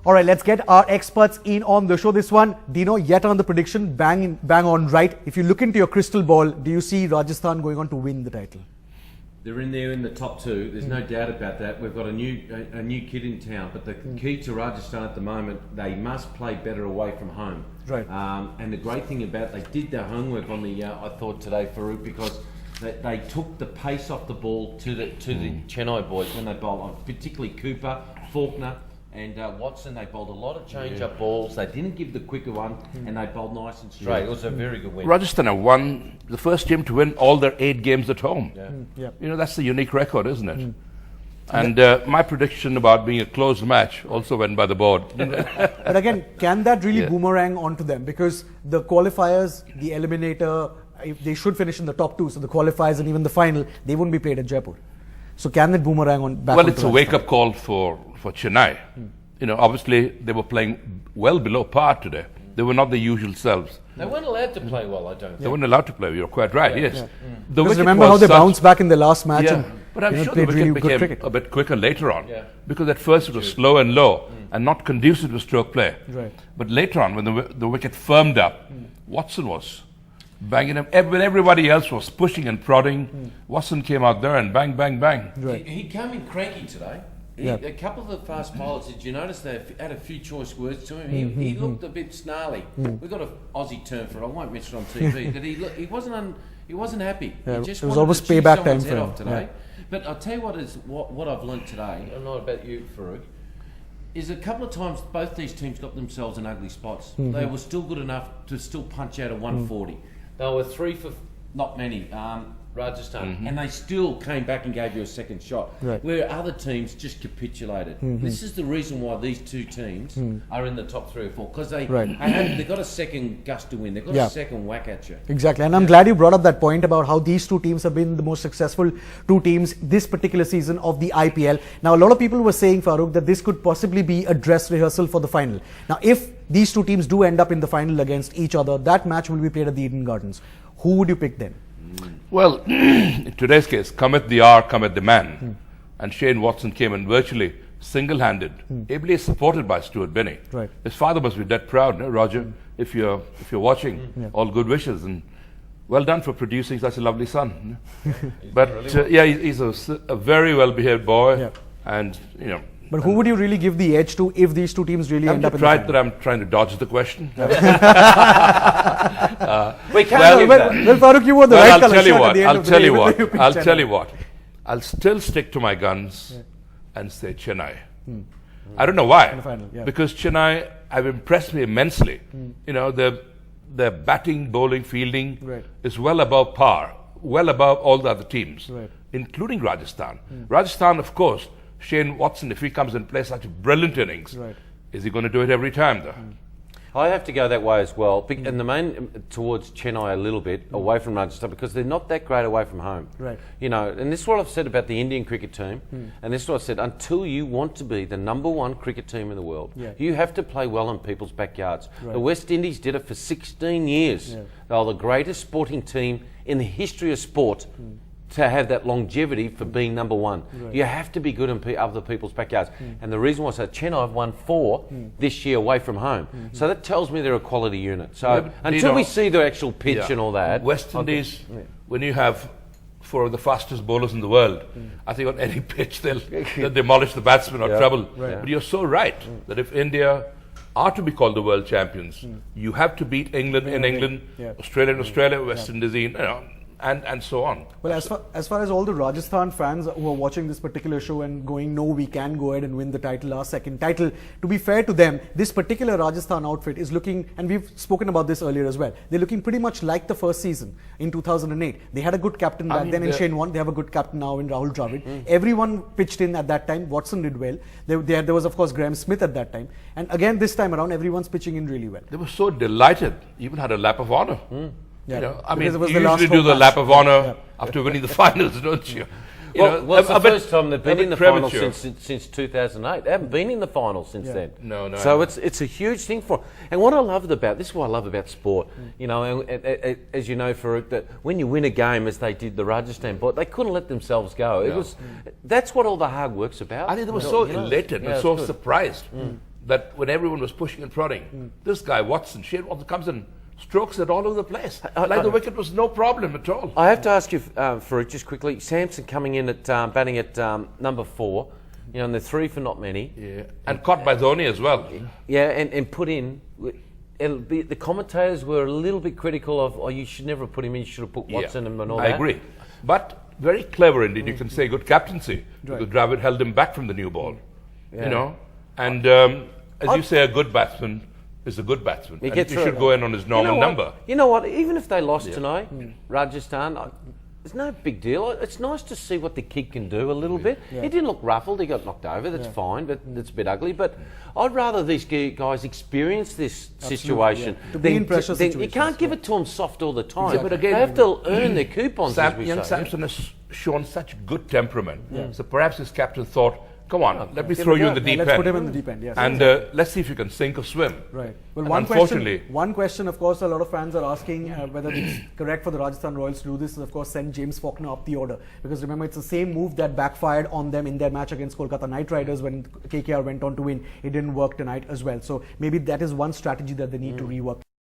All right, let's get our experts in on the show. This one, Deano, yet another prediction, bang on right. If you look into your crystal ball, do you see Rajasthan going on to win the title? They're in there in the top two. There's no doubt about that. We've got a new kid in town, but the key to Rajasthan at the moment, they must play better away from home. Right. And the great thing about they did their homework on the I thought today, Farokh, because they took the pace off the ball to the Chennai boys when they bowled on, particularly Cooper, Faulkner. And Watson, they bowled a lot of change-up balls. They didn't give the quicker one, and they bowled nice and straight. It was a very good win. Rajasthan have won the first team to win all their 8 games at home. Yeah. You know, that's the unique record, isn't it? And my prediction about being a close match also went by the board. But again, can that really boomerang onto them? Because the qualifiers, the eliminator, if they should finish in the top 2, so the qualifiers and even the final, they won't be played at Jaipur. So can it boomerang on back? Well, it's a wake-up call for Chennai. You know, obviously they were playing well below par today. They were not the usual selves. They weren't allowed to play well, I don't think. They weren't allowed to play. You're quite right. Yes. Because remember how they bounced back in the last match. And, but I'm sure the wicket became a bit quicker later on. Because at first it was slow and low and not conducive to stroke play. Right. But later on, when the wicket firmed up, Watson was banging him. When everybody else was pushing and prodding, Watson came out there and bang, bang, bang. Right. He came in cranky today. A couple of the fast bowlers, did you notice they had a few choice words to him? He looked a bit snarly. We've got an Aussie term for it. I won't mention it on TV. But he wasn't happy. Yeah, he just it was almost payback time for him today. But I'll tell you what I've learnt today. I'm not about you, Farokh. Is a couple of times both these teams got themselves in ugly spots. They were still good enough to still punch out a 140. They were 3 for not many. Rajasthan, and they still came back and gave you a second shot, where other teams just capitulated. This is the reason why these two teams are in the top 3 or 4, because they've got a second gust to win. They've got a second whack at you. Exactly, and I'm glad you brought up that point about how these two teams have been the most successful two teams this particular season of the IPL. Now, a lot of people were saying, Farokh, that this could possibly be a dress rehearsal for the final. Now, if these two teams do end up in the final against each other, that match will be played at the Eden Gardens. Who would you pick then? Well, in today's case, cometh the hour, cometh the man. And Shane Watson came in virtually single-handed, ably supported by Stuart Binny. Right. His father must be dead proud, no, Roger, if you're watching. All good wishes, and well done for producing such a lovely son. But he's a very well-behaved boy, and you know. But who would you really give the edge to if these two teams really end up in the final? That I'm trying to dodge the question. We can't well, Farokh, you were the right color shot I'll tell you what. I'll still stick to my guns and say Chennai. I don't know why. In the final, because Chennai have impressed me immensely. You know, their batting, bowling, fielding is well above par, well above all the other teams, including Rajasthan. Rajasthan, of course, Shane Watson, if he comes and plays such a brilliant innings, is he going to do it every time, though? I have to go that way as well, and the main towards Chennai a little bit away from Rajasthan, because they're not that great away from home. Right. You know, and this is what I've said about the Indian cricket team, and this is what I've said: until you want to be the #1 cricket team in the world, you have to play well in people's backyards. The West Indies did it for 16 years. They were the greatest sporting team in the history of sport. To have that longevity for being #1. You have to be good in other people's backyards. And the reason was that Chennai have won 4 this year away from home. So that tells me they're a quality unit. So until we see the actual pitch and all that. West Indies, when you have 4 of the fastest bowlers in the world, I think on any pitch they'll demolish the batsman or trouble. But you're so right that if India are to be called the world champions, you have to beat England in England, Australia in Australia, West Indies in, you know, and so on. Well, as far as all the Rajasthan fans who are watching this particular show and going, no, we can go ahead and win the title, our second title, to be fair to them, this particular Rajasthan outfit is looking, and we've spoken about this earlier as well, they're looking pretty much like the first season in 2008. They had a good captain back then in Shane Warne. They have a good captain now in Rahul Dravid. Everyone pitched in at that time. Watson did well. There was, of course, Graham Smith at that time. And again, this time around, everyone's pitching in really well. They were so delighted, even had a lap of honour. Yeah. You know, I mean, Because it was you the last usually do home the match. lap of honour after winning the finals, don't you? Well, it's the first time they've been in the final premature. since 2008. They haven't been in the final since then. No. So it's a huge thing for. And what I loved about this is what I love about sport. You know, as you know, Farokh, that when you win a game, as they did the Rajasthan, but they couldn't let themselves go. It was that's what all the hard work's about. I think they were so elated and so surprised that when everyone was pushing and prodding, this guy Watson, Shane Watson comes and strokes it all over the place. Like the wicket was no problem at all. I have to ask you, Farokh, just quickly, Samson coming in at batting at number 4, and they're 3 for not many. Yeah, and caught by Dhoni as well. Yeah, and put in. The commentators were a little bit critical of, you should never have put him in, you should have put Watson and all that. I agree. But very clever indeed, you can say good captaincy, because Dravid held him back from the new ball. And as you say, a good batsman is a good batsman. He should go in on his normal number. You know what, even if they lost tonight, Rajasthan, it's no big deal. It's nice to see what the kid can do a little bit. He didn't look ruffled, he got knocked over, that's fine, but it's a bit ugly. But I'd rather these guys experience this situation. To be in pressure situations. You can't give it to them soft all the time. But again, they have to earn their coupons, as we young say. Samson has shown such good temperament. So perhaps his captain thought, come on, let me throw you in the deep end. Let's put him in the deep end, yes. And let's see if you can sink or swim. Right. Well, one question, of course, a lot of fans are asking whether it's correct for the Rajasthan Royals to do this is, of course, send James Faulkner up the order. Because remember, it's the same move that backfired on them in their match against Kolkata Knight Riders when KKR went on to win. It didn't work tonight as well. So maybe that is one strategy that they need to rework.